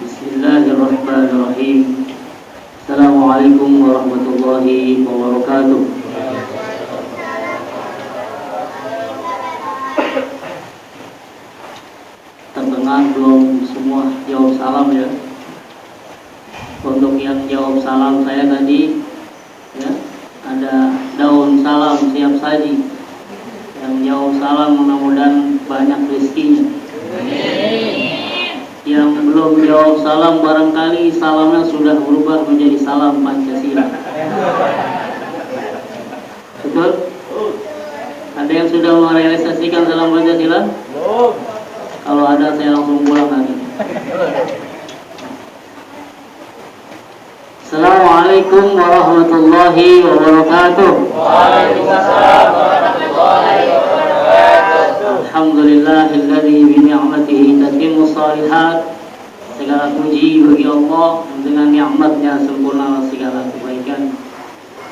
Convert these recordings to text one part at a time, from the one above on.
Bismillahirrahmanirrahim. Assalamualaikum warahmatullahi wabarakatuh. Terdengar belum semua jawab salam ya? Untuk yang jawab salam saya tadi ya, ada daun salam siap saji. Yang jawab salam mudah-mudahan banyak rezekinya. Yang belum jawab salam barangkali salamnya sudah berubah menjadi salam Pancasila. Betul? Ada yang sudah merealisasikan salam Pancasila? Belum. Kalau ada saya langsung pulang hari. Assalamualaikum warahmatullahi wabarakatuh. Waalaikumsalam warahmatullahi wabarakatuh. Alhamdulillahilladzi bi ni'matihi tatimmu shalihat. Segala puji bagi Allah yang dengan nikmatnya sempurna segala kebaikan.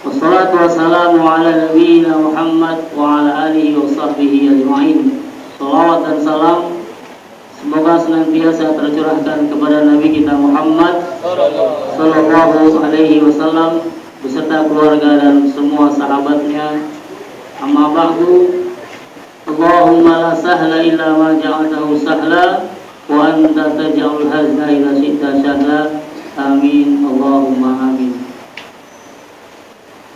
Wassalatu wassalamu ala nabiyyina Muhammad wa ala alihi wa sahbihi ajma'in. Salawat dan salam semoga senantiasa tercurahkan kepada Nabi kita Muhammad sallallahu alaihi wasallam beserta keluarga dan semua sahabatnya. Amma ba'du. Allahumma la sahla illa ma ja'altahu sahla wa anta taj'alul hazna idza syi'ta sahla. Amin. Allahumma amin.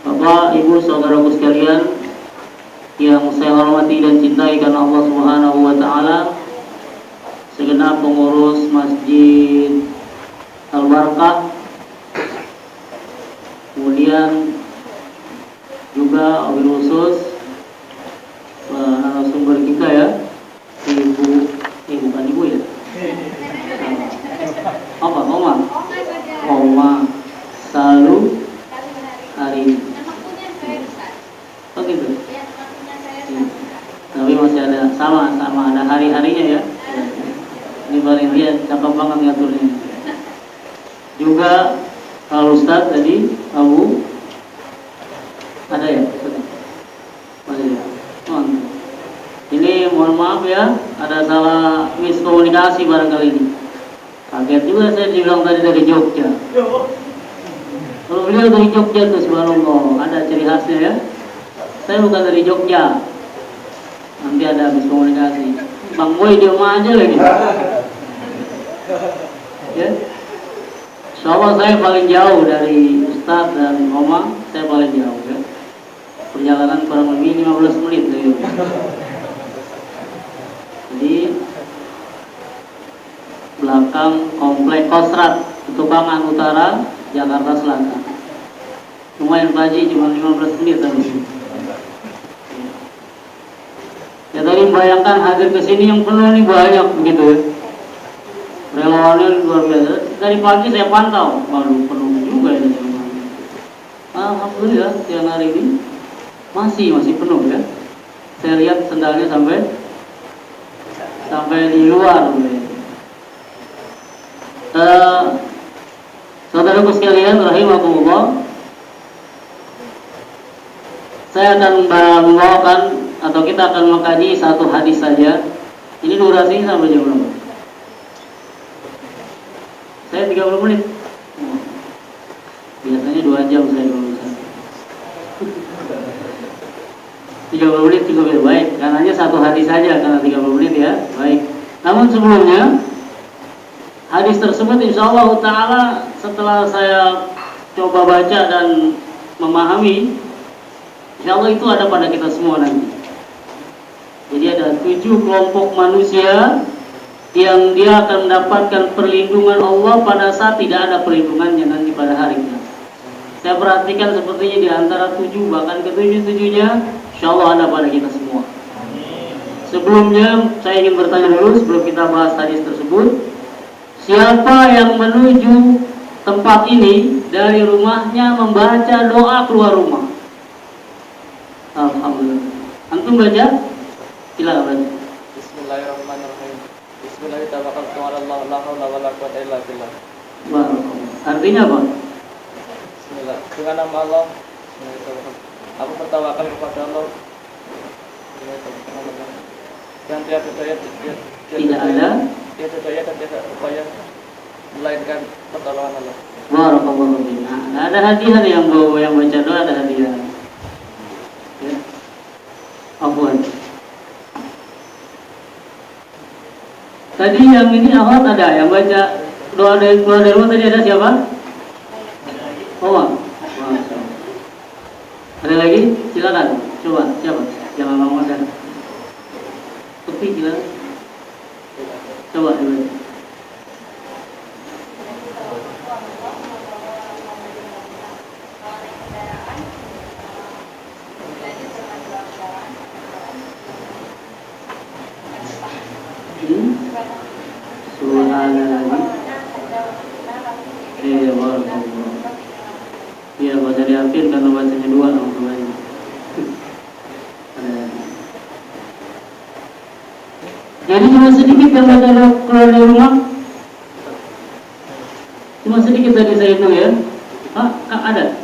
Bapak, Ibu, saudaraku sekalian yang saya hormati dan cintai karena Allah Subhanahu wa taala, segenap pengurus Masjid Al-Barakah, kemudian juga wabil khusus narasumber kita ya, bukan ibu ya, apa Oma Salu hari ini. Oh gitu. Tapi masih ada sama ada hari-harinya ya. Ini paling dia cakep banget ngaturnya. Juga kalau Ustaz tadi Abu ada ya? Ada ya? Ini mohon maaf ya, ada salah miskomunikasi barangkali ini. Kaget juga saya dibilang tadi dari Jogja. Kalau beliau dari Jogja tuh subhanallah, ada ciri khasnya ya. Saya bukan dari Jogja. Nanti ada miskomunikasi. Bang Boy diam aja lagi. Ya. Insyaallah saya paling jauh dari Ustaz dan Oma, saya paling jauh ya. Perjalanan kurang lebih 15 menit tuh. Jadi belakang komplek Kosrat, Tukangan Utara, Jakarta Selatan. Lumayan pagi, cuma 15 menit tadi. Ya tadi bayangkan hadir ke sini yang penuh nih banyak begitu ya. Relawannya luar biasa. Dari pagi saya pantau, waduh penuh juga ini. Alhamdulillah siang hari ini masih penuh ya. Saya lihat sendalnya sampai di luar. Saudaraku sekalian rahimakumullah, saya akan membawakan atau kita akan mengkaji satu hadis saja. Ini durasinya sampai jam berapa? Saya 30 menit. Biasanya 2 jam saya dulu. 30 menit juga baik. Karena hanya satu hadis saja, karena 30 menit ya. Baik. Namun sebelumnya hadis tersebut insyaallah ta'ala setelah saya coba baca dan memahami, insyaallah itu ada pada kita semua nanti. Jadi ada 7 kelompok manusia yang dia akan mendapatkan perlindungan Allah pada saat tidak ada perlindungannya nanti pada hari kiamat. Saya perhatikan sepertinya di antara 7 bahkan ke-7-7-nya insyaallah ada pada kita semua. Sebelumnya saya ingin bertanya dulu sebelum kita bahas hadis tersebut. Siapa yang menuju tempat ini dari rumahnya membaca doa keluar rumah? Alhamdulillah. Antum baca? Silakan baca. Bismillahirrahmanirrahim. Bismillahirrahmanirrahim. La haula wala quwwata illa billah. Artinya apa? Bismillah. Dengan nama Allah. Aku bertawakal kepada Allah. Yang tiada daya Tidak ada tiada daya dan tiada upaya melainkan pertolongan Allah. Barakallahu fiik. Nah, ada hadiah yang baca doa, ada hadiah. Ya. Afwan. Tadi yang ini awal ada yang baca doa dari keluar dari rumah tadi ada siapa? Oh, ada lagi? Silakan. Coba siapa? Jangan ngomong ada. Tepi silakan. Coba dibaca. Subhanallah. Iya, barakallah. Iya, baca di akhir karena bacanya dua namanya. Jadi cuma sedikit yang baca keluar dari rumah. Cuma sedikit tadi saya hitung ya. Ada.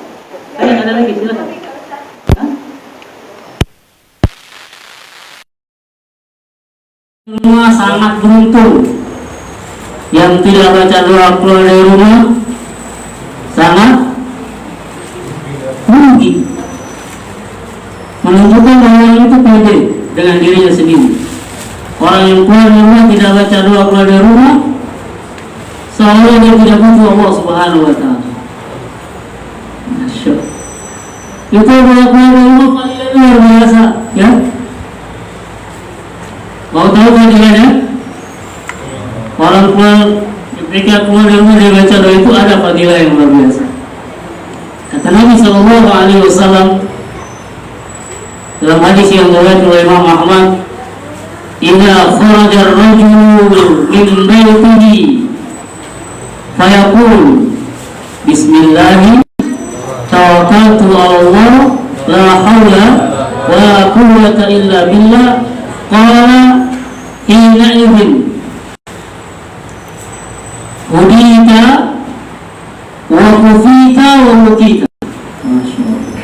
Ada lagi, silakan. Semua sangat beruntung yang tidak baca doa keluar dari rumah, sangat rugi. Menunjukkan bahwa itu pede dengan dirinya sendiri. Orang yang keluar dari rumah tidak baca doa keluar dari rumah, seolah dia tidak butuh Allah Subhanahu wa Ta'ala. Masya Allah. Itu doa keluar dari rumah paling luar biasa, ya. Mau tahu fadilahnya? Orang keluar ketika keluar dari rumah dia baca doa itu ada fadilah yang luar biasa. Kata Nabi Sallallahu Alaihi Wasallam dalam hadis yang diriwayatkan oleh Imam Ahmad, "Idza kharaja ar-rajulu min baitihi fayaqul Bismillah tawakkaltu 'ala Allah la haula wa la quwwata illa billah." Qala hina idhin hudita wa kufita wa mukita. Masya Allah.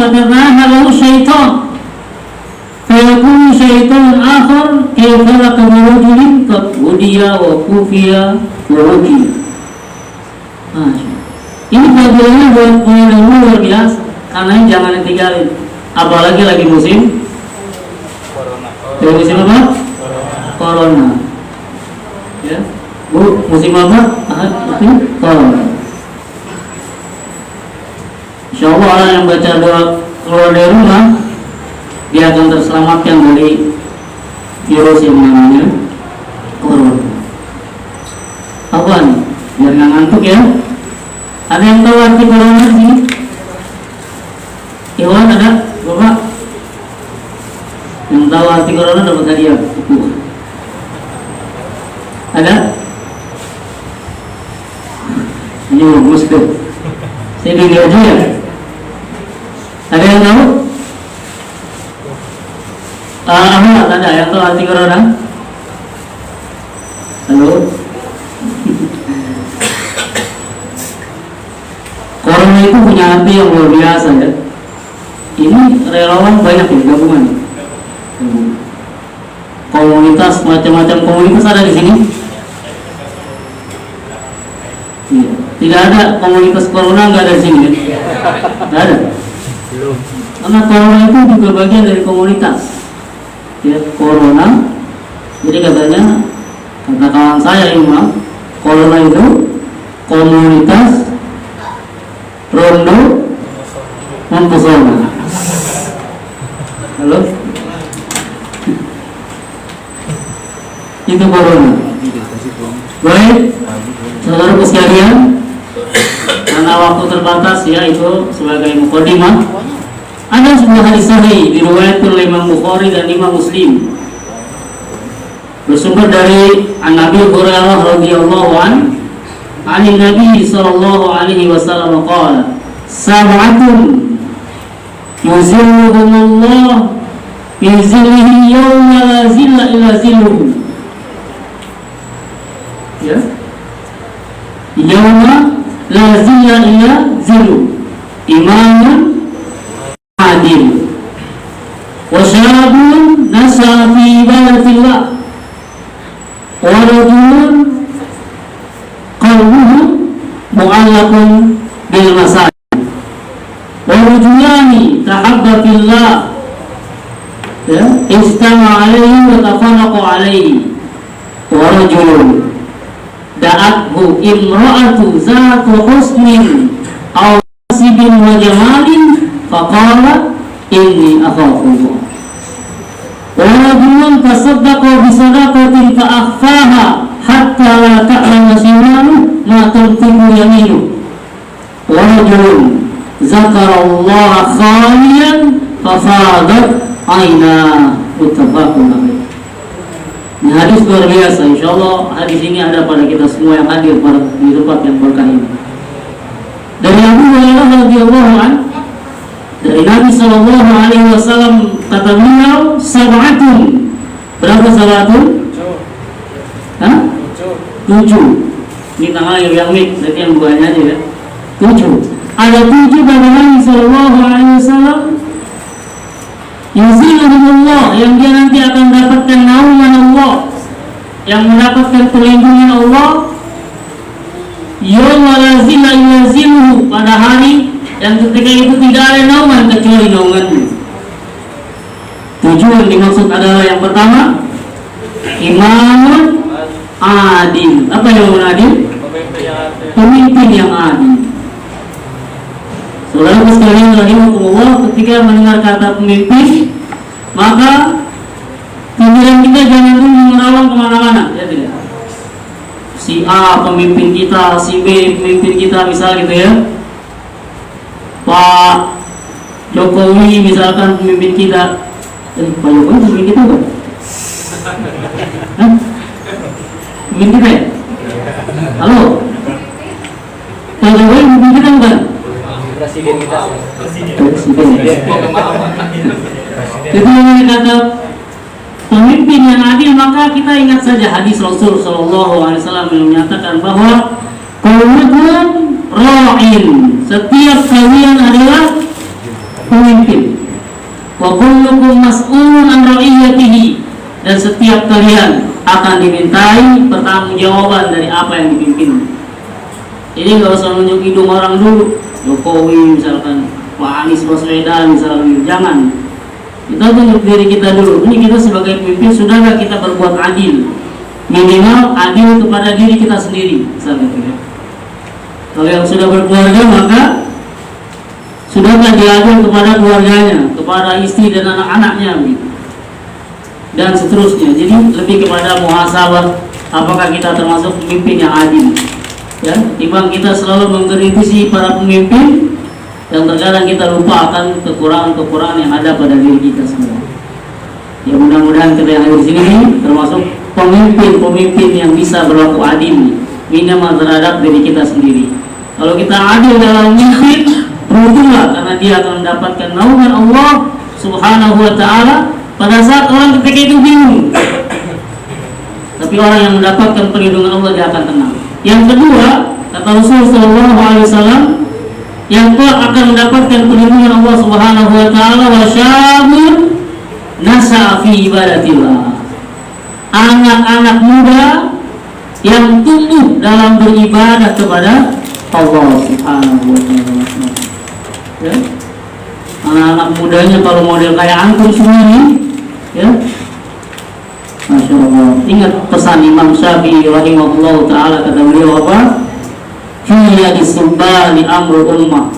Fatabaha lahu syaitan fayakun syaitan akhar kayfa rajulin qad hudiya wa kufiya wa mukita. Masya Allah. Ini pelajarannya buat yang luar biasa, karena jangan ditinggalin. Apalagi lagi musim Corona. Musim apa? Corona. Ya, Bu, musim apa? Musim Corona. Insyaallah orang yang baca doa keluar dari rumah, dia akan terselamatkan dari virus yang namanya Corona. Apa nih? Biar nggak ngantuk ya. Ada yang tahu arti Corona di sini? Iwan ada? Bapak yang tahu arti Corona dapat hadiah. Ada? Ini bagus tuh. Saya dulu aja ya. Ada yang tahu? Ahmad ada yang tahu arti Corona? Halo? Corona itu punya arti yang luar biasa ya. Ini relawan banyak ya gabungan. Komunitas, macam-macam komunitas ada di sini. Iya. Tidak ada komunitas Corona, nggak ada di sini. Nggak ada. Karena Corona itu juga bagian dari komunitas. Ya, Corona. Jadi katanya, kata kawan saya Imam, Corona itu komunitas Rondo mempesona. Halo? Itu Corona. Baik, saudara sekalian, karena waktu terbatas ya, itu sebagai mukadimah. Ada sebuah hadis sahih diriwayatkan oleh Imam Bukhari dan Imam Muslim, bersumber dari Nabi Hurairah radhiyallahu anhu, ani Nabi sallallahu alaihi wasallam qala, sab'atun yuzilluhumullah fi zillihi yawma la zilla illa zilluhu. Ya, yawma la zilla illa zilluhu. Imamun adil wa syabun nasa fi ibadatillah wa rajulun qalbuhu mu'allaqun bil masajid wa rajulani tahabba fillah ya istama alaihi wa tafarraqu alaihi wa rajulun da'athu imra'atu zatu husnin aw nasibin wa jamalin faqala inni akhafullah wa rajulun tasaddaqa bi sadaqatin fa akhfaha hatta la ta'lamu shimaluhu ma tunfiqu yaminuhu wa rajulun zakarallaha khaliyan fa fadat aina muttafaqun alaih. Ini hadis luar biasa. Insyaallah hadis ini ada pada kita semua yang hadir pada di tempat yang berkah ini. Dari Abu Hurairah radhiyallahu anhu, dari Nabi sallallahu alaihi wasallam kata beliau, sab'atun. Berapa sab'atun? 7. Hah? 7. Ini tangan yang mik, berarti yang buahnya aja ya. 7. Ada 7 kata Nabi sallallahu alaihi wasallam. Yuziluhumullah, yang dia nanti akan mendapatkan naungan Allah, yang mendapatkan perlindungan Allah. Yawma la zilla illa zilluhu, pada hari yang ketika itu tidak ada naungan kecuali naungannya. 7 yang dimaksud adalah yang pertama, imamun adil. Apa yang adil? Pemimpin yang adil. Saudara sekalian rahimahullah, ketika mendengar kata pemimpin, maka pikiran kita jangan dulu menerawang kemana-mana, ya tidak? Si A pemimpin kita, si B pemimpin kita, misal gitu ya. Pak Jokowi misalkan pemimpin kita. Pak Jokowi pemimpin kita kan? Pemimpin kita ya? Halo? Pak Jokowi pemimpin kita bukan? Presiden kita. Itu yang kata pemimpin yang adil, maka kita ingat saja hadis Rasul sallallahu alaihi wasallam yang menyatakan bahwa kullukum ra'in, setiap kalian adalah pemimpin. Wa kullukum mas'ulun an ra'iyatihi, dan setiap kalian akan dimintai pertanggungjawaban dari apa yang dipimpin. Ini enggak usah nunjuk hidung orang dulu. Jokowi misalkan, Pak Anies Baswedan misalkan, jangan. Kita tunjuk diri kita dulu. Ini kita sebagai pemimpin, sudahkah kita berbuat adil? Minimal adil kepada diri kita sendiri, misalnya. Kalau yang sudah berkeluarga, maka sudahkah dia adil kepada keluarganya, kepada istri dan anak-anaknya, gitu. Dan seterusnya. Jadi lebih kepada muhasabah, apakah kita termasuk pemimpin yang adil? Ya, timbang kita selalu mengkritisi para pemimpin yang terkadang kita lupa akan kekurangan-kekurangan yang ada pada diri kita semua. Ya, mudah-mudahan kita yang hadir di sini termasuk pemimpin-pemimpin yang bisa berlaku adil minimal terhadap diri kita sendiri. Kalau kita adil dalam memimpin, beruntunglah karena dia akan mendapatkan naungan Allah Subhanahu wa taala pada saat orang ketika itu bingung. Tapi orang yang mendapatkan perlindungan Allah, dia akan tenang. Yang kedua, kata Rasul sallallahu alaihi wasallam, yang kelak akan mendapatkan perlindungan Allah Subhanahu wa taala, wa syabun nas'a fi ibadatillah. Anak-anak muda yang tumbuh dalam beribadah kepada Allah Subhanahu wa taala. Ya. Anak-anak mudanya kalau model kayak antum semua ini, ya. Masya Allah. Ingat pesan Imam Syafi'i rahimahullah ta'ala, kata beliau apa? Hiya disubbani amru ummah,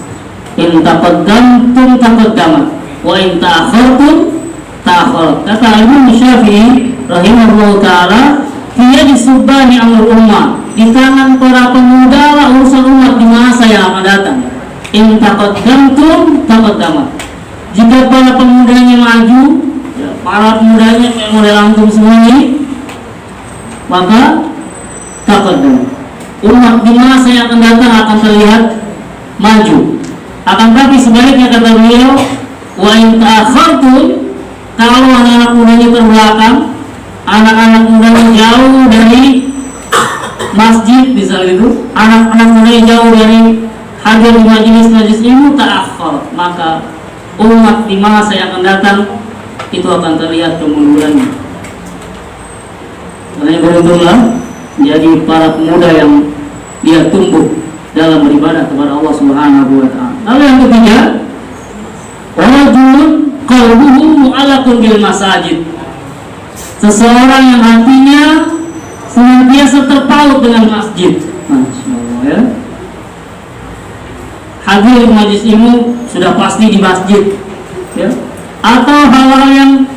in taqaddamtum taqaddamat, wa in ta'akhartum ta'akharat. Kata Imam Syafi'i rahimahullah ta'ala, hiya disubbani amru ummah, di tangan para pemuda lah urusan umat di masa yang akan datang. In taqaddamtum taqaddamat. Jika para pemudanya maju, para pemudanya yang model antum semua ini, maka taqaddam, umat di masa yang akan datang akan terlihat maju. Akan tapi sebaliknya, kata beliau, wa in ta'akhartum, kalau anak-anak mudanya terbelakang, anak-anak mudanya jauh dari masjid misalnya itu, anak-anak mudanya jauh dari hadir di majelis-majelis ilmu, ta'akhir, maka umat di masa yang akan datang itu akan terlihat kemundurannya. Oleh Makanya beruntunglah menjadi para pemuda yang dia tumbuh dalam beribadah kepada Allah Subhanahu wa taala. Lalu yang ketiga, rajulun qalbuhu mu'allaqun bil masajid. Seseorang yang hatinya senantiasa terpaut dengan masjid. Masyaallah ya. Hadir majlis ilmu sudah pasti di masjid, ya. Atau hal-hal yang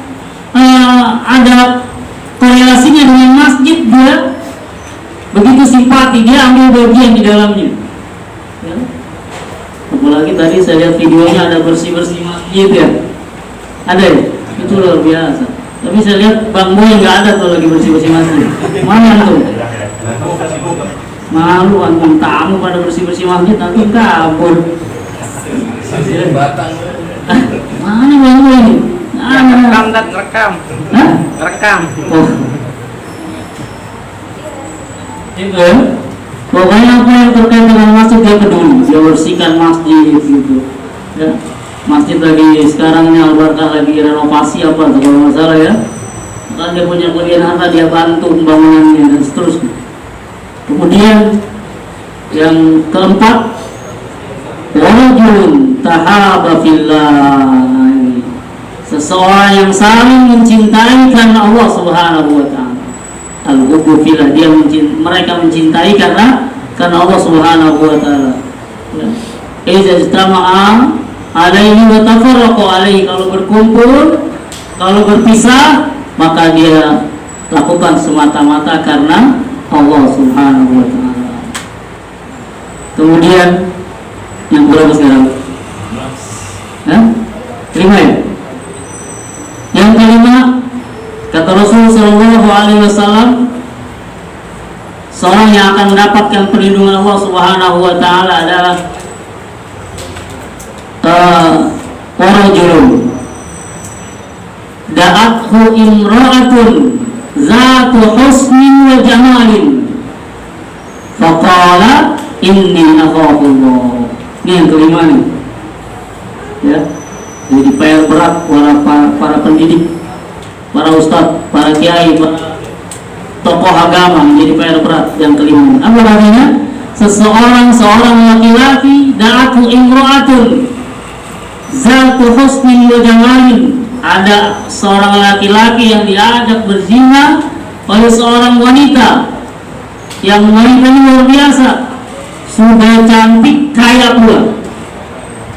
ada korelasinya dengan masjid, dia begitu simpati, dia ambil bagian di dalamnya, ya. Apalagi tadi saya lihat videonya ada bersih-bersih masjid ya, ada ya, itu luar biasa. Tapi saya lihat Bang Boy nggak ada tuh lagi bersih-bersih masjid. Mana tuh? Malu antum tamu pada bersih-bersih masjid, nanti kabur. Mana Bang Boy ini? Rekam dan rekam. Hah? Rekam. Oh. Itu ya. Pokoknya apa yang terkait dengan masjid dia peduli, dia bersihkan masjid gitu. Ya. Masjid lagi sekarang ini Al-Barkah lagi renovasi apa kalau nggak salah ya. Kan dia punya kelebihan harta, dia bantu pembangunannya dan seterusnya. Kemudian yang keempat, rajulun tahaba fillah. Seseorang yang saling mencintai karena Allah Subhanahu wa taala. Al-hubbu fillah, mereka mencintai karena Allah Subhanahu wa taala. Ya. Idza ijtama'a alaihi wa tafarraqu alaihi, kalau berkumpul, kalau berpisah, maka dia lakukan semata-mata karena Allah Subhanahu wa taala. Kemudian yang berapa sekarang? Terima ya? Yang kelima, kata Rasul sallallahu alaihi wasallam, seorang yang akan mendapatkan perlindungan Allah Subhanahu wa taala adalah rajulun da'athu imra'atun zatu husnin wa jamalin faqala inni akhafullah. Ini yang kelima nih, ya. Jadi PR berat para pendidik, para ustadz, para kiai, para tokoh agama, menjadi PR berat yang kelima. Apa artinya? Seorang laki-laki da'athu imra'atun zatu husnin wa jamalin, ada seorang laki-laki yang diajak berzina oleh seorang wanita, yang wanita ini luar biasa, sudah cantik, kaya pula.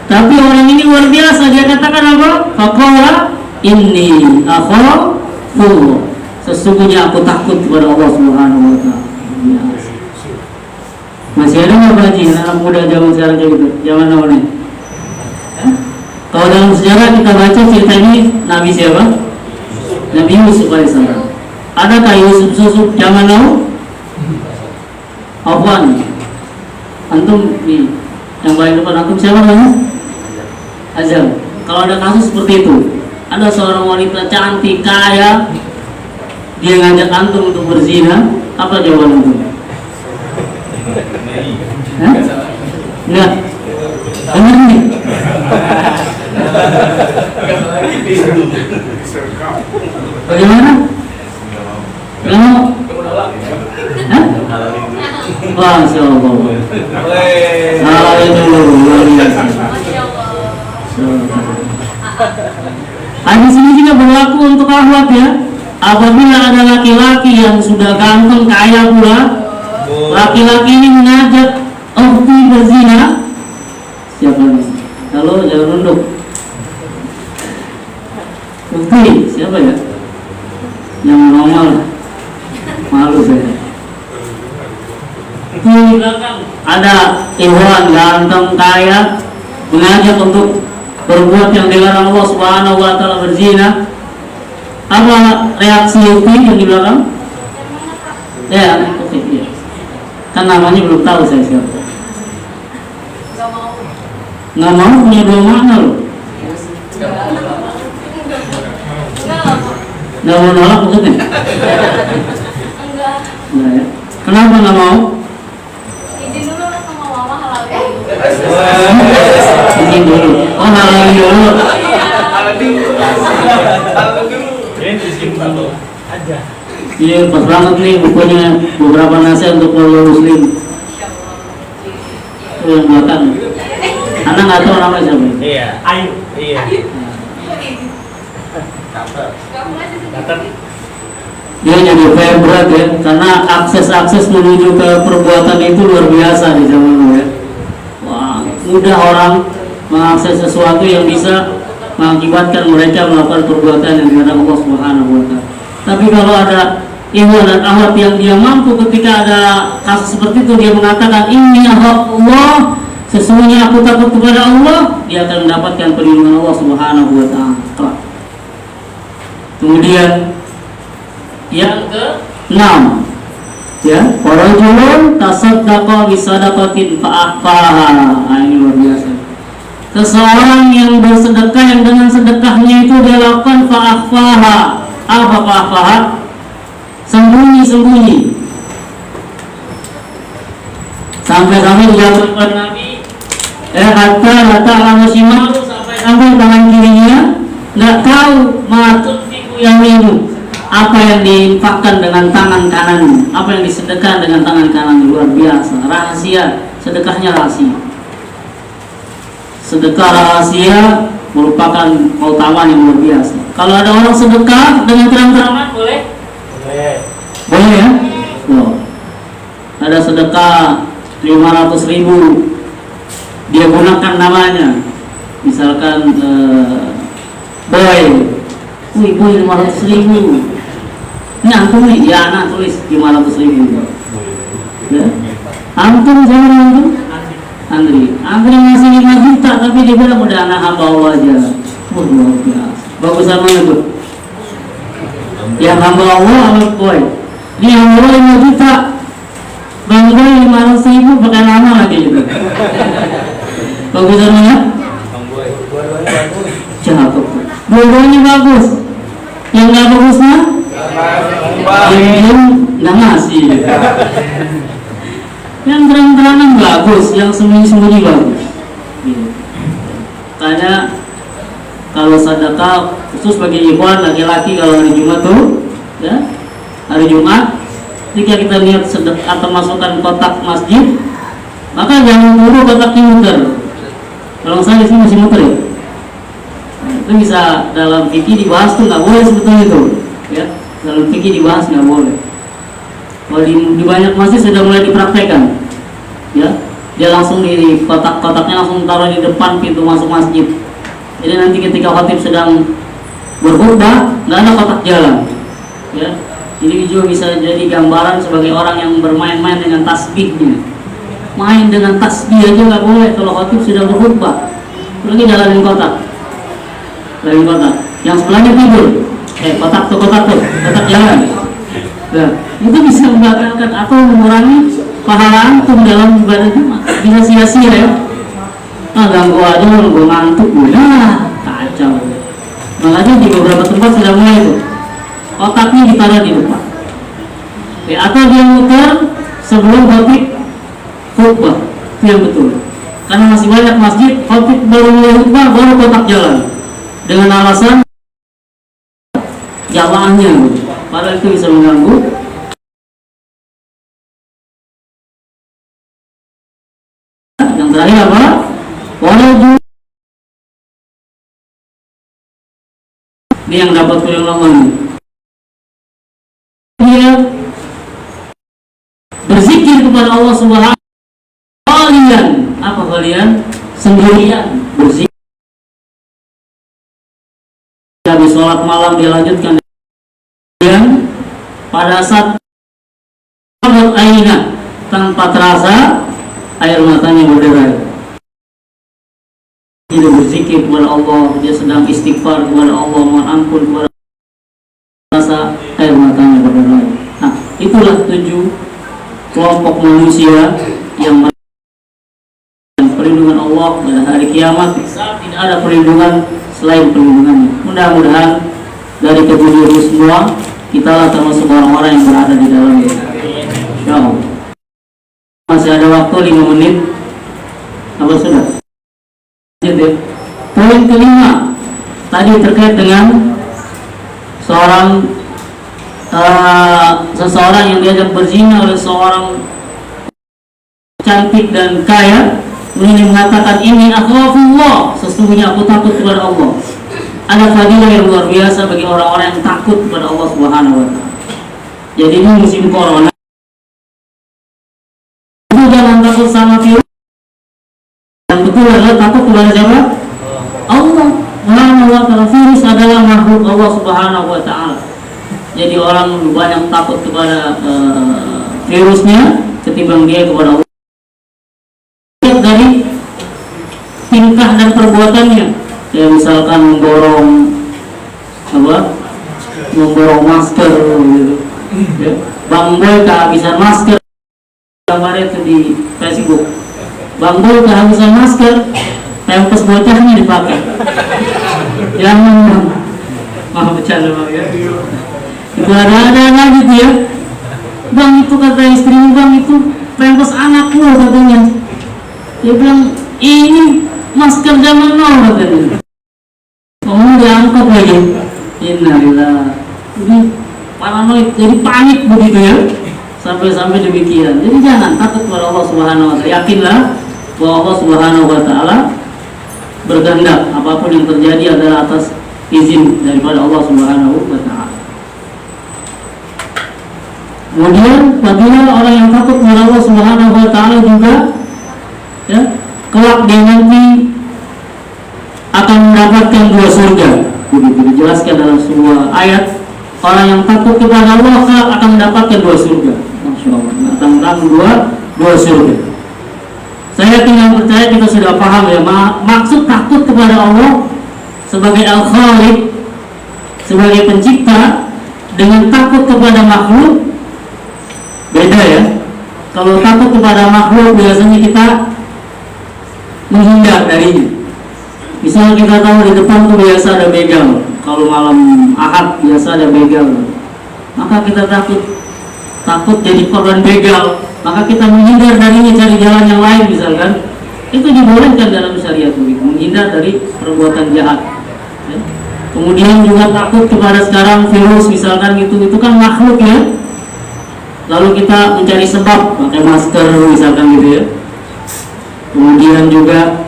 Tapi orang ini luar biasa, dia katakan apa? Faqala inni akhafullah, sesungguhnya aku takut kepada Allah Subhanahu wa taala. Masih ada nggak Pak Haji anak muda zaman sekarang kayak gitu? Zaman now nih? Kalau dalam sejarah kita baca cerita ini, Nabi siapa? Nabi Yusuf alaihissalam. Adakah Yusuf zaman now? Afwan, antum nih yang paling depan, antum siapa namanya? Azam. Kalau ada kasus seperti itu, ada seorang wanita cantik, kaya, dia ngajak antum untuk berzina, apa jawaban antum? Enggak. Benar nih. Bagaimana? Kamu? Masya Allah. Hadis ini juga berlaku untuk akhwat ya. Apabila ada laki-laki yang sudah ganteng, kaya pula, laki-laki ini mengajak ukhti berzina. Siapa ini? Halo, jangan nunduk. Ukhti, siapa ya? Yang normal. Malu saya. Di belakang ada ikhwan ganteng, kaya, mengajak untuk berbuat yang dilarang Allah Subhanahu wa taala, berzina. Apa reaksi Ukhti yang di belakang? Ya, oke, iya. Kan namanya belum tahu saya siapa. Nggak mau, punya dua makna loh. Nggak mau nolak maksudnya? Enggak ya. Kenapa nggak mau? Izin dulu lah sama mama, halal dulu. Izin dulu. Oh, halal dulu. Halal dulu. Halal dulu. Ini izin dulu. Ada. Iya, pas banget nih bukunya, beberapa nasihat untuk keluarga muslim. Itu yang belakang. Anak nggak tahu namanya siapa? Iya. Ayu. Iya. Dia jadi PR berat ya, karena akses menuju ke perbuatan itu luar biasa di zaman dulu ya. Wah, mudah orang mengakses sesuatu yang bisa mengakibatkan mereka melakukan perbuatan yang dihadap Allah Subhanahu wa Ta'ala. Tapi kalau ada ikhwan dan akhwat yang dia mampu ketika ada kasus seperti itu, dia mengatakan ini Allah, sesungguhnya aku takut kepada Allah, dia akan mendapatkan perlindungan Allah Subhanahu wa Ta'ala. Kemudian yang ke-6 ya, warajulun tasaddaqa bisadaqatin fa'akhfaha. Ini luar biasa. Seseorang yang bersedekah yang dengan sedekahnya itu dia lakukan fa'akhfaha. Apa fa'akhfaha? Sembunyi-sembunyi. Sampai-sampai dilakukan Nabi hatta la ta'lamu shimalu, sampai tangan kirinya enggak tahu tunfiqu yaminu, apa yang diinfakkan dengan tangan kanan, apa yang disedekahkan dengan tangan kanan. Luar biasa, rahasia, sedekahnya rahasia. Sedekah rahasia merupakan keutamaan yang luar biasa. Kalau ada orang sedekah dengan terang-terangan boleh? Boleh ya? Loh. Ada sedekah 500.000, dia gunakan namanya, misalkan boy, wih boy 500.000. Ini antum nih, ya anak tulis 500.000. Ya, antum jangan antum. Andri masih 5 juta, tapi dia bilang udah anak hamba Allah aja. Luar biasa. Bagusan mana tuh? Yang hamba Allah sama boy. Ini hamba Allah 5 juta. Bang boy 500.000 pakai nama lagi gitu. Bagusan mana? Cakep. Dua-duanya bagus. Yang nggak bagusnya? Yang nggak ngasih. Yang terang-terangan bagus, yang sembunyi-sembunyi bagus. Makanya kalau sedekah khusus bagi ikhwan laki-laki, kalau hari Jumat tuh, ya hari Jumat, ketika kita lihat sedekah atau masukkan kotak masjid, maka jangan dulu kotaknya muter. Kalau saya di sini masih muter ya. Itu bisa dalam fikih dibahas tuh nggak boleh sebetulnya itu, ya dalam fikih dibahas nggak boleh. Kalau di banyak masjid sudah mulai dipraktekkan, ya dia langsung di kotak-kotaknya langsung taruh di depan pintu masuk masjid. Jadi nanti ketika khatib sedang berkhutbah nggak ada kotak jalan, ya. Ini juga bisa jadi gambaran sebagai orang yang bermain-main dengan tasbihnya. Main dengan tasbih aja nggak boleh kalau khatib sedang berkhutbah. Lagi jalanin kotak. Yang sebelahnya tidur, kotak jalan. Nah, itu bisa membatalkan atau mengurangi pahala antum dalam ibadah Jumat. Bisa sia-sia ya. Ganggu aja kalau gue ngantuk, kacau. Makanya di beberapa tempat sudah mulai itu, kotaknya ditaruh di depan. Atau dia muter sebelum khatib khutbah, itu yang betul. Karena masih banyak masjid khatib baru mulai khutbah baru kotak jalan. Dengan alasan jamaahnya, padahal itu bisa mengganggu. Yang terakhir apa? Waraju. Ini yang dapat perlindungan. Dia berzikir kepada Allah Subhanahu wa Ta'ala. Apa kalian? Sendirian berzikir. Habis sholat malam dia lanjutkan, dan pada saat aina tanpa terasa air matanya berderai. Dia berzikir kepada Allah, dia sedang istighfar kepada Allah, mohon ampun kepada Allah, terasa air matanya berderai. Nah, itulah 7 kelompok manusia yang perlindungan Allah pada hari kiamat. Saat tidak ada perlindungan selain perlindungannya. Mudah-mudahan dari ketujuh itu semua kita lah termasuk orang-orang yang berada di dalamnya. Insyaallah. Masih ada waktu 5 menit. Apa sudah? Poin kelima tadi terkait dengan seorang seseorang yang diajak berzina oleh seorang cantik dan kaya, kemudian dia mengatakan ini akhafullah, sesungguhnya aku takut kepada Allah. Ada fadilah yang luar biasa bagi orang-orang yang takut kepada Allah Subhanahu wa taala. Jadi ini musim corona, jangan takut sama virus. Yang betul adalah takut kepada siapa? Allah Subhanahu wa taala. Virus adalah makhluk Allah Subhanahu wa taala. Jadi orang banyak takut kepada virusnya ketimbang dia kepada Allah. Dari tingkah dan perbuatannya, ya misalkan memborong masker gitu. Ya. Bang Boy kehabisan masker, gambarnya itu di Facebook. Bang Boy kehabisan masker, pempes bocahnya dipakai. Jangan, maaf bercanda bang ya. Itu ada lagi gitu ya. Bang itu kata istrimu, bang itu pempes anakmu katanya. Dia bilang ini masker zaman now katanya. Ngomong diangkat lagi. Innalillah. Jadi paranoid, jadi panik begitu ya. Sampai demikian. Jadi jangan takut kepada Allah Subhanahu wa taala. Yakinlah bahwa Allah Subhanahu wa taala berkehendak, apapun yang terjadi adalah atas izin daripada Allah Subhanahu wa taala. Kemudian apabila orang yang takut kepada Allah Subhanahu wa taala juga ya, kelak dia nanti akan mendapatkan 2 surga. Begitu dijelaskan dalam sebuah ayat, orang yang takut kepada Allah kelak akan mendapatkan 2 surga. Masya Allah, akan mendapatkan 2 surga. Saya yakin yang percaya kita sudah paham ya, maksud takut kepada Allah sebagai Al-Khaliq, sebagai pencipta, dengan takut kepada makhluk beda ya. Kalau takut kepada makhluk biasanya kita menghindar darinya. Misal kita tahu di depan tuh biasa ada begal, kalau malam Ahad biasa ada begal, maka kita takut jadi korban begal, maka kita menghindar darinya, cari jalan yang lain misalkan. Itu dibolehkan dalam syariat itu, menghindar dari perbuatan jahat ya. Kemudian juga takut kepada sekarang virus misalkan gitu, itu kan makhluk ya. Lalu kita mencari sebab, pakai masker misalkan gitu ya. Kemudian juga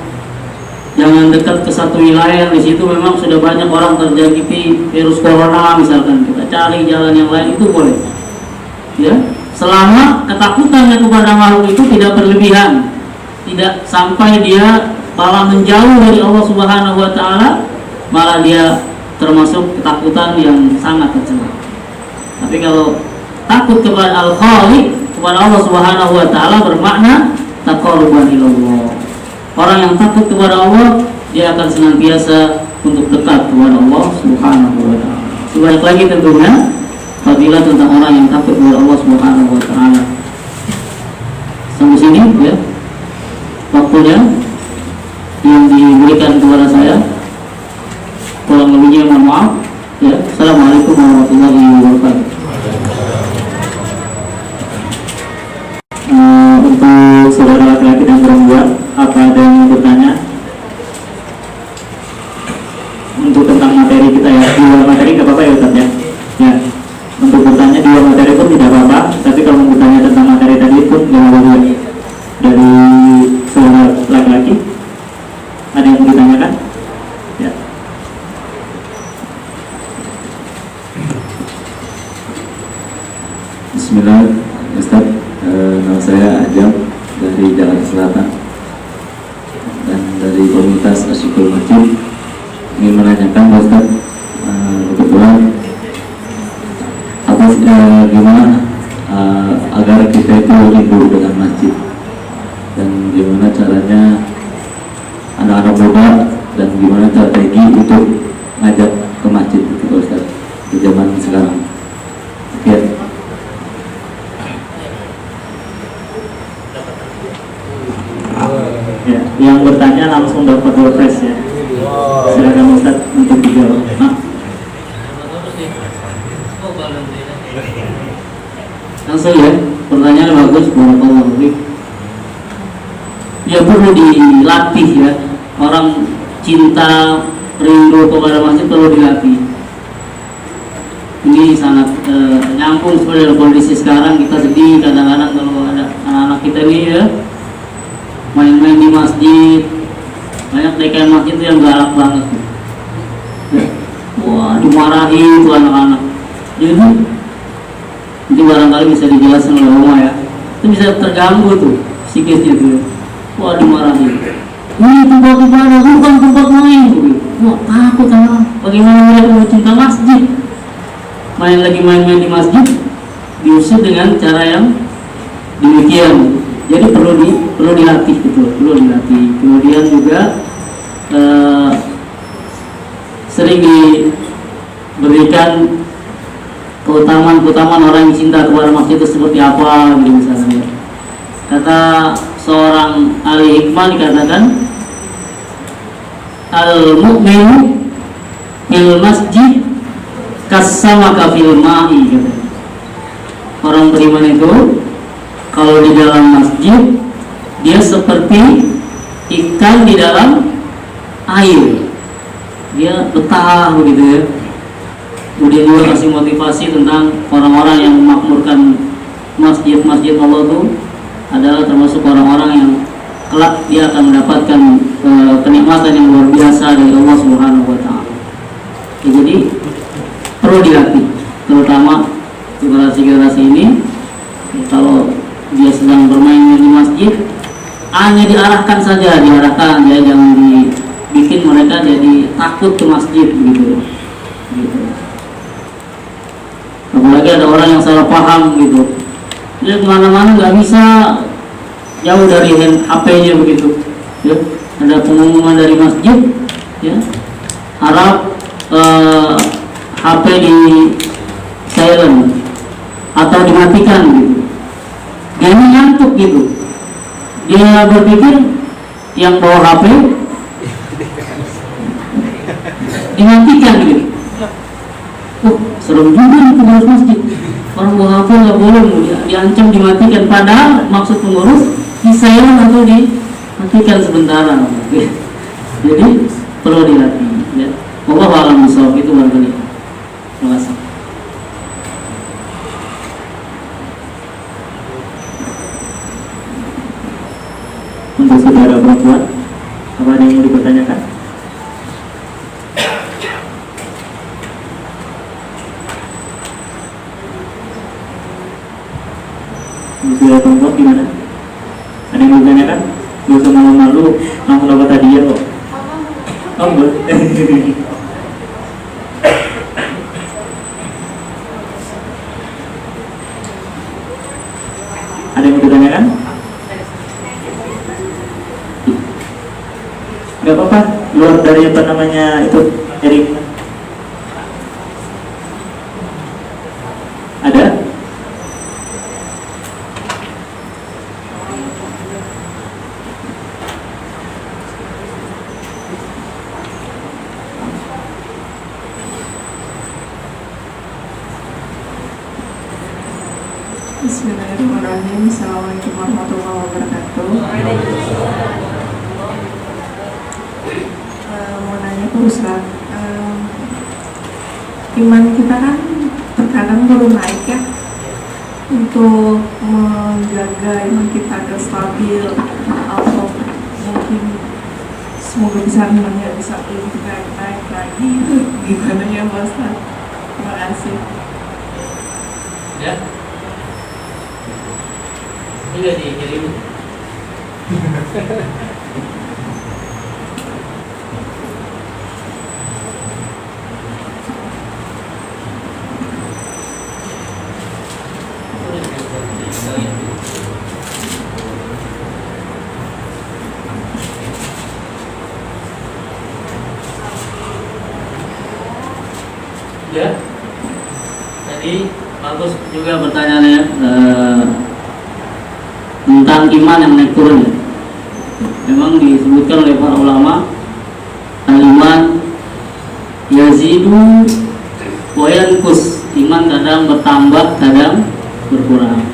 jangan dekat ke satu wilayah, di situ memang sudah banyak orang terjangkiti virus corona misalkan, kita cari jalan yang lain, itu boleh ya, selama ketakutannya kepada makhluk itu tidak berlebihan, tidak sampai dia malah menjauh dari Allah Subhanahu wa taala, malah dia termasuk ketakutan yang sangat tercela. Tapi kalau takut kepada Al-Khaliq, kepada Allah Subhanahu wa taala, bermakna taqarruban ilallah. Orang yang takut kepada Allah, dia akan senantiasa untuk dekat kepada Allah Subhanahu wa taala. Sebanyak lagi tentunya fadilah tentang orang yang takut kepada Allah Subhanahu wa taala. Sampai sini ya waktunya yang diberikan kepada saya. Kurang lebihnya mohon maaf ya. Assalamualaikum warahmatullahi wabarakatuh. Untuk saudara laki-laki dan perempuan, apa ada yang bertanya untuk tentang materi kita ya? Di luar materi nggak apa-apa ya Ustaz ya? Ya, untuk bertanya di luar materi pun tidak apa-apa, tapi kalau mau bertanya tentang materi tadi pun nggak apa-apa. Dari saudara laki-laki ada yang mau ditanyakan? Ya. Bismillah, Ustaz. Nama saya Ajam dari Jakarta Selatan dan dari komunitas Asyikul Masjid. Ingin menanyakan Ustaz, kebetulan gimana agar kita itu rindu dengan masjid, dan gimana caranya anak-anak muda, dan gimana strategi untuk ngajak ke masjid itu Ustaz di zaman sekarang. Sekian. Ya, yang bertanya langsung dapat door prize ya. Silakan Ustaz untuk dijawab. Langsung ya, pertanyaan bagus, barakallahu fiik. Ya perlu dilatih ya. Orang cinta rindu kepada masjid perlu dilatih. ini sangat nyambung sebenarnya dengan kondisi sekarang. Kita sedih kadang-kadang kalau ada anak-anak kita ini ya main-main di masjid, banyak DKM masjid itu yang galak banget. Wah, dimarahi itu anak-anak. Jadi nanti barangkali bisa dijelaskan oleh Oma ya. Itu bisa terganggu tuh psikisnya tuh. Wah, dimarahi. Ini tempat ibadah, bukan tempat main. Wah, takut anak. Bagaimana mereka mencinta masjid? Lagi main-main di masjid, diusir dengan cara yang demikian. Jadi perlu dilatih gitu, perlu dilatih. Kemudian juga sering diberikan keutamaan orang yang cinta kepada masjid itu seperti apa gitu misalnya. Kata seorang ahli hikmah dikatakan al-mu'minu fil masjid kassamaka fil ma'i gitu. Orang beriman itu kalau di dalam masjid dia seperti ikan di dalam air, dia betah begitu ya. Kemudian juga kasih motivasi tentang orang-orang yang memakmurkan masjid-masjid Allah itu adalah termasuk orang-orang yang kelak dia akan mendapatkan kenikmatan yang luar biasa dari Allah Subhanahu wa taala. Jadi perlu dilatih, terutama generasi-generasi ini. Kalau dia sedang bermain di masjid, hanya diarahkan saja, diarahkan ya, jangan dibikin mereka jadi takut ke masjid gitu. Apalagi ada orang yang salah paham gitu, dia kemana-mana nggak bisa jauh dari HP-nya begitu ya. Ada pengumuman dari masjid ya, harap HP di silent atau dimatikan gitu. Dia ngantuk gitu, dia berpikir yang bawa HP dimatikan gitu. Serem juga nih pengurus masjid, orang bawa HP nggak boleh, diancam dimatikan, padahal maksud pengurus di silent atau dimatikan sementara. Jadi perlu dilatih ya. Allah alam bisawab itu barangkali. Terima kasih. Untuk saudara perempuan, apa ada yang mau dipertanyakan? Untuk saudara perempuan gimana? Ada yang mau ditanyakan? Gak usah malu-malu, langsung dapat hadiah kok. Oh, boleh. Ada yang mau ditanyakan? Gak apa-apa, luar dari apa namanya itu jaring. Ada? Bismillahirrahmanirrahim. Assalamualaikum warahmatullahi wabarakatuh. Mau nanya ke Ustaz, iman kita kan terkadang belum naik ya. Untuk menjaga iman kita agar stabil atau mungkin semoga bisa imannya bisa lebih naik lagi, itu gimana ya Ustaz? Terima kasih. Ya. Ini dikirim. Ya. Jadi bagus juga pertanyaannya tentang iman yang naik turun. Memang disebutkan oleh para ulama, al-iman yazidu wa yanqus, iman kadang bertambah kadang berkurang.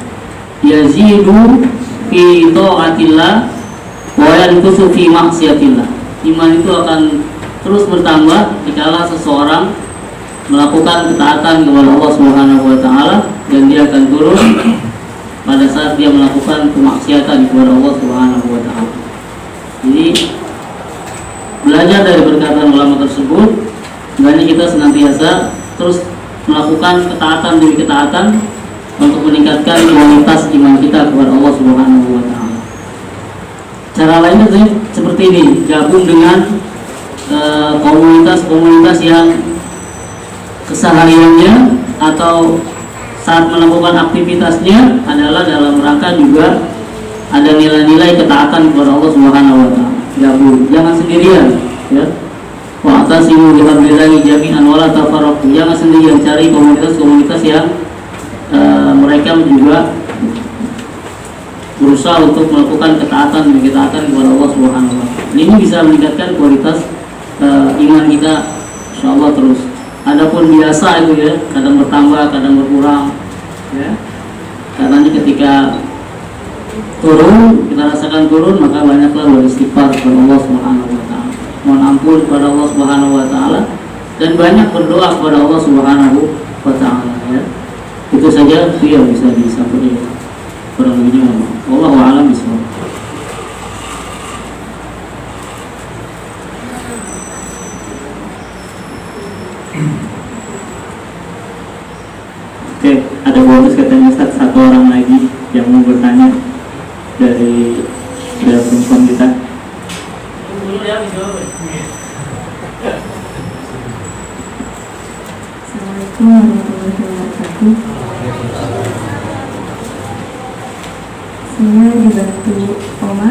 Yazidu fi taatillah wa yanqusu fi maksiatillah. Iman itu akan terus bertambah jika seseorang melakukan ketaatan kepada Allah Subhanahu wa taala, dan dia akan turun pada saat dia melakukan kemaksiatan kepada Allah Subhanahu wa taala. Jadi belajar dari perkataan ulama tersebut, hendaknya kita senantiasa terus melakukan ketaatan demi ketaatan untuk meningkatkan kualitas iman kita kepada Allah Subhanahu wa taala. Cara lainnya seperti ini, gabung dengan komunitas-komunitas yang kesehariannya atau saat melakukan aktivitasnya adalah dalam rangka juga ada nilai-nilai ketaatan kepada Allah Subhanahu wa taala. Gabung, jangan sendirian, ya. Wa'tasimu bihablillahi jami'an wa la tafarraqu. Jangan sendirian, cari komunitas-komunitas yang mereka juga berusaha untuk melakukan ketaatan kepada Allah Subhanahu wa taala. Ini bisa meningkatkan kualitas iman kita insyaallah terus. Adapun biasa itu ya, kadang bertambah, kadang berkurang, ya. Karena ketika turun, kita rasakan turun, maka banyaklah beristighfar kepada Allah Subhanahu wa taala. Mohon ampun kepada Allah Subhanahu wa taala dan banyak berdoa kepada Allah Subhanahu wa taala, ya. Itu saja yang bisa disampaikan. Kurang lebihnya wallahu a'lam bishawab. Oke, ada bonus katanya Ustaz, satu orang lagi yang mau bertanya dari perempuan kita. Assalamualaikum warahmatullahi wabarakatuh. Saya dibantu Oma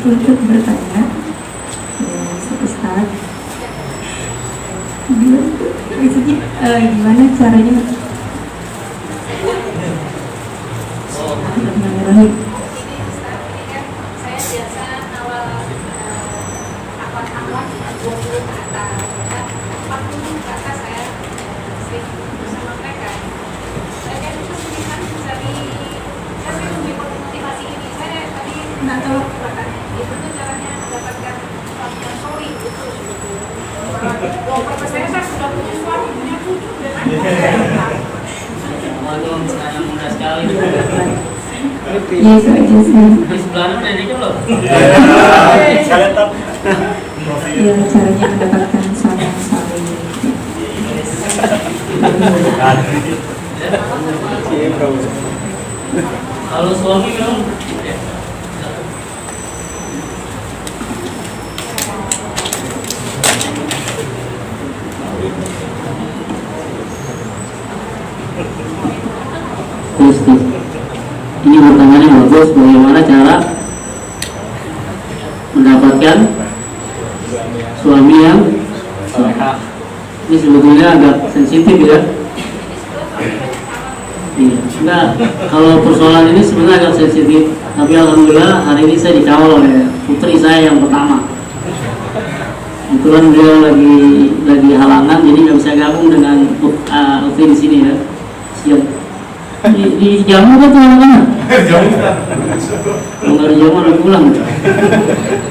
untuk bertanya. Ustaz, gimana caranya? Bismillahirrahmanirrahim. Ya, itu aja sih. Di sebelah ada dia loh. Ya, caranya mendapatkan sama saling. Kalau suami dong. Terus. Ini pertanyaannya bagus, bagaimana cara mendapatkan suami yang ini sebetulnya agak sensitif ya. Iya, enggak, kalau persoalan ini sebenarnya agak sensitif, tapi alhamdulillah hari ini saya dikawal oleh putri saya yang pertama. Kebetulan beliau lagi halangan, jadi nggak bisa gabung dengan ukti di sini ya. Siap. Di jamu kan tuh anak-anak. Kalau nggak di jamu udah pulang.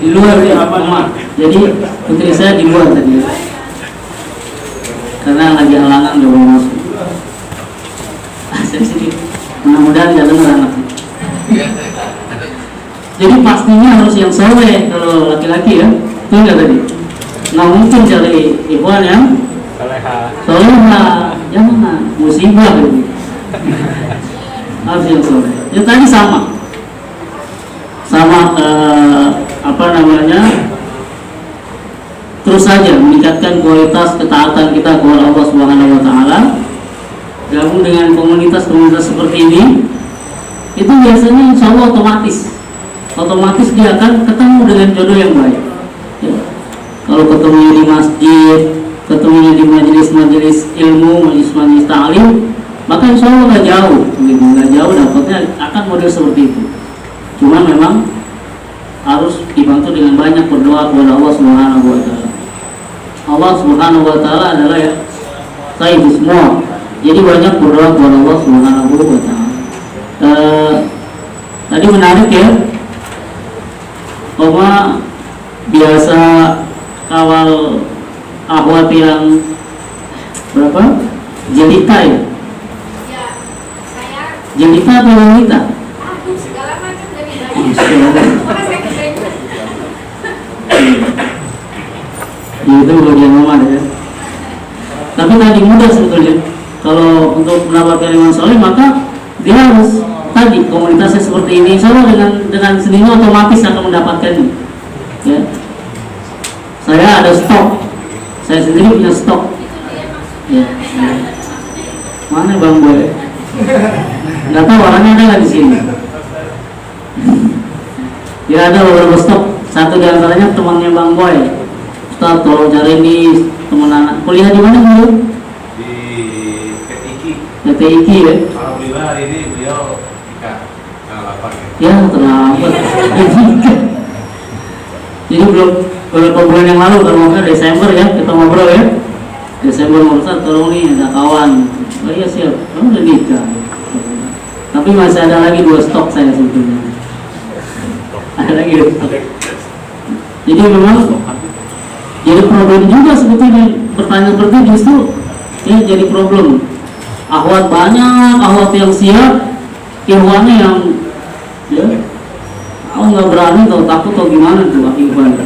Di luar ya, Mama. Jadi putri saya di luar tadi. Karena lagi halangan nggak mau masuk. Sensitif. Mudah-mudahan nggak dengar anak. Jadi pastinya harus yang soleh kalau laki-laki ya. Itu nggak tadi. Nggak mungkin cari ikhwan yang soleh. Jangan musibah gitu. Harus yang soleh. Ya tadi sama terus saja meningkatkan kualitas ketaatan kita kepada Allah Subhanahu wa taala. Gabung dengan komunitas-komunitas seperti ini, itu biasanya insya Allah otomatis dia akan ketemu dengan jodoh yang baik ya. Kalau ketemu di masjid, ketemu di majelis-majelis ilmu, majelis-majelis ta'lim, maka insya Allah nggak jauh dapatnya akan model seperti itu. Cuma memang harus dibantu dengan banyak berdoa kepada Allah Subhanahu wa taala. Allah Subhanahu wa taala adalah ya Sayyid semua. Jadi banyak berdoa kepada Allah Subhanahu wa taala. Tadi menarik ya. Oma biasa kawal ahwat yang berapa apa? Jelita ya? Ya, saya Jelita apa wanita? segala macam dari Makanya saya keterima. Itu bagian nomor ya. Tapi tadi mudah sebetulnya. Kalau untuk mendapatkan iman soleh maka dia harus tadi komunitasnya seperti ini. Insya Allah dengan sendirinya otomatis akan mendapatkannya. Ya. Saya ada stok. Saya sendiri punya stok. Ya. Mana Bang Boy? Nggak tahu orangnya ada nggak di sini. Ya ada beberapa stok. Satu di antaranya temannya Bang Boy. Ustaz tolong cari ini teman anak kuliah di mana dulu? Di PTIKI. PTIKI ya. Alhamdulillah hari ini beliau nikah tanggal 8 Ya terlambat. Jadi belum beberapa bulan yang lalu kalau nggak Desember ya kita ngobrol ya. Desember Ustaz tolong nih ada kawan. Oh iya siap. Kamu udah nikah. Tapi masih ada lagi 2 stok saya sebetulnya. Ada lagi 2 stok. Jadi memang jadi problem juga sebetulnya pertanyaan seperti itu justru ya jadi problem. Akhwat banyak, akhwat yang siap, ikhwannya yang ya aku nggak berani atau takut atau gimana tuh ikhwan.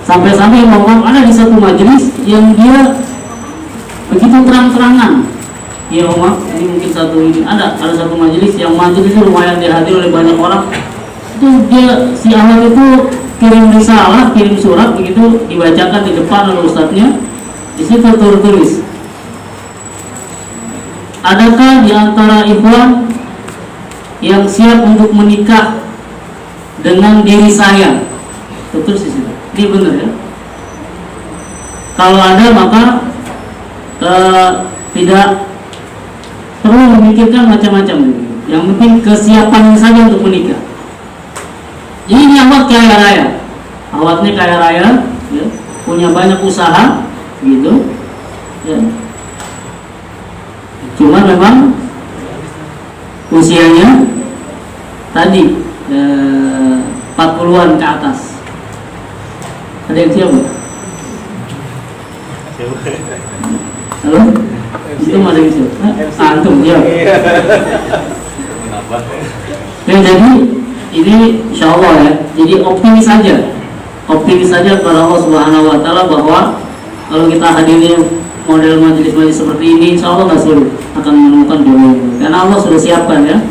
Sampai-sampai ngomong ada di satu majelis yang dia begitu terang-terangan. Ya Om, ini mungkin satu ini ada satu majelis yang majelisnya lumayan dihadiri oleh banyak orang. Itu dia si akhwat itu kirim risalah, kirim surat begitu dibacakan di depan oleh ustadznya. Di situ tertulis, adakah di antara ikhwan yang siap untuk menikah dengan diri saya? Tertulis di situ. Ini benar ya. Kalau ada maka tidak perlu memikirkan macam-macam. Yang penting kesiapan saja untuk menikah. Jadi ini awat kaya raya, awatnya kaya raya, ya, punya banyak usaha, gitu, ya. Cuma memang usianya tadi 40-an ke atas. Ada yang siapa? Halo? Itu ada yang siapa? Antum ya. Ya jadi ini insya Allah ya, jadi optimis saja kepada Allah Subhanahu Wa Taala bahwa kalau kita hadiri model majelis-majelis seperti ini, insya Allah nggak sulit akan menemukan jodoh, karena Allah sudah siapkan ya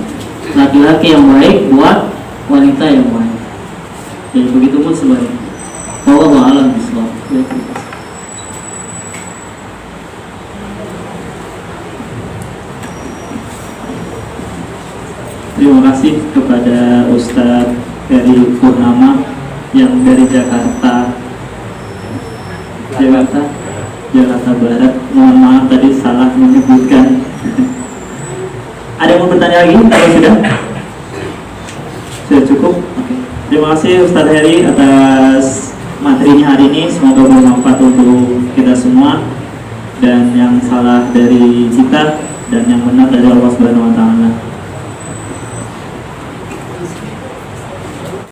laki-laki yang baik buat wanita yang baik. Jadi begitu pun sebaliknya. Wallahu a'lam bishawab. Terima kasih kepada Ustadz dari Purnama yang dari Jakarta Barat. Mohon maaf tadi salah menyebutkan. Ada yang mau bertanya lagi? Atau sudah? Sudah cukup? Oke. Terima kasih Ustadz Heri atas materinya hari ini. Semoga bermanfaat untuk kita semua. Dan yang salah dari kita dan yang benar dari Allah Subhanahu Wa Taala.